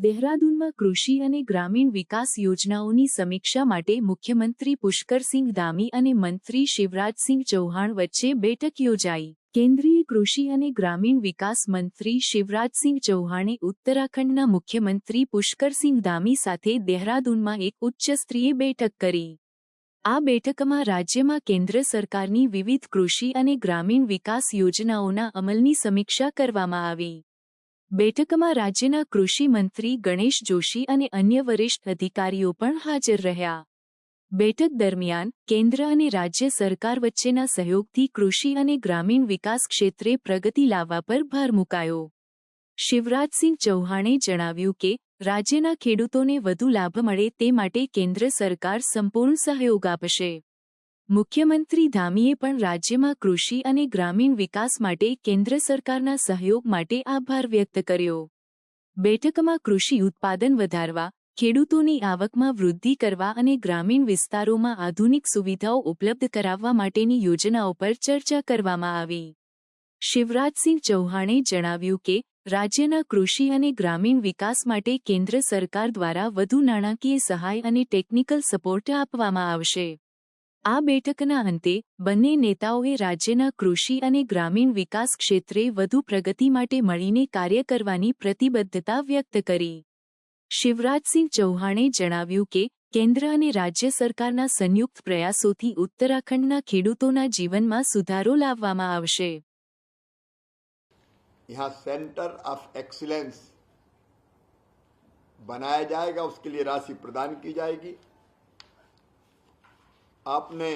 દેહરાદૂનમાં કૃષિ અને ગ્રામીણ વિકાસ યોજનાઓની સમીક્ષા માટે મુખ્યમંત્રી પુષ્કરસિંહ ધામી અને મંત્રી શિવરાજસિંહ ચૌહાણ વચ્ચે બેઠક યોજાઈ। કેન્દ્રીય કૃષિ અને ગ્રામીણ વિકાસ મંત્રી શિવરાજસિંહ ચૌહાણે ઉત્તરાખંડના મુખ્યમંત્રી પુષ્કરસિંહ ધામી સાથે દેહરાદૂનમાં એક ઉચ્ચસ્તરીય બેઠક કરી। આ બેઠકમાં રાજ્યમાં કેન્દ્ર સરકારની વિવિધ કૃષિ અને ગ્રામીણ વિકાસ યોજનાઓના અમલની સમીક્ષા કરવામાં આવી। બેઠકમાં રાજ્યના કૃષિ મંત્રી ગણેશ જોશી અને અન્ય વરિષ્ઠ અધિકારીઓ પણ હાજર રહ્યા। બેઠક દરમિયાન કેન્દ્ર અને રાજ્ય સરકાર વચ્ચેના સહયોગથી કૃષિ અને ગ્રામીણ વિકાસ ક્ષેત્રે પ્રગતિ લાવવા પર ભાર મુકાયો। શિવરાજસિંહ ચૌહાણે જણાવ્યું કે રાજ્યના ખેડૂતોને વધુ લાભ મળે તે માટે કેન્દ્ર સરકાર સંપૂર્ણ સહયોગ આપશે। મુખ્યમંત્રી ધામીએ પણ રાજ્યમાં કૃષિ અને ગ્રામીણ વિકાસ માટે કેન્દ્ર સરકારના સહયોગ માટે આભાર વ્યક્ત કર્યો। બેઠકમાં કૃષિ ઉત્પાદન વધારવા, ખેડૂતોની આવકમાં વૃદ્ધિ કરવા અને ગ્રામીણ વિસ્તારોમાં આધુનિક સુવિધાઓ ઉપલબ્ધ કરાવવા માટેની યોજનાઓ પર ચર્ચા કરવામાં આવી। શિવરાજસિંહ ચૌહાણે જણાવ્યું કે રાજ્યના કૃષિ અને ગ્રામીણ વિકાસ માટે કેન્દ્ર સરકાર દ્વારા વધુ નાણાકીય સહાય અને ટેકનિકલ સપોર્ટ આપવામાં આવશે। આ બેઠકના અંતે બંને નેતાઓએ રાજ્યના કૃષિ અને ગ્રામીણ વિકાસ ક્ષેત્રે વધુ પ્રગતિ માટે મળીને કાર્ય કરવાની પ્રતિબદ્ધતા વ્યક્ત કરી। શિવરાજસિંહ ચૌહાણે જણાવ્યું કે કેન્દ્ર અને રાજ્ય સરકારના સંયુક્ત પ્રયાસોથી ઉત્તરાખંડના ખેડૂતોના જીવનમાં સુધારો લાવવામાં આવશે। यहाँ सेंटर ऑफ एक्सीलेंस बनाया जाएगा, उसके लिए राशि प्रदान की जाएगी। आपने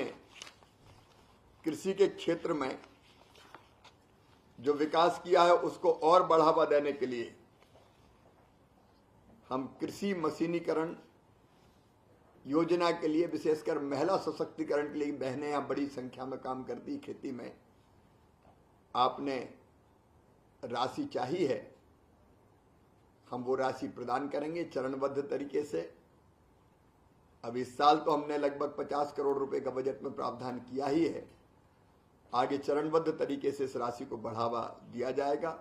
कृषि के क्षेत्र में जो विकास किया है उसको और बढ़ावा देने के लिए हम कृषि मशीनीकरण योजना के लिए, विशेषकर महिला सशक्तिकरण के लिए, बहनें यहाँ बड़ी संख्या में काम करती खेती में, आपने राशि चाहिए है, हम वो राशि प्रदान करेंगे चरणबद्ध तरीके से। अब इस साल तो हमने लगभग 50 करोड़ रुपए का बजट में प्रावधान किया ही है, आगे चरणबद्ध तरीके से इस राशि को बढ़ावा दिया जाएगा।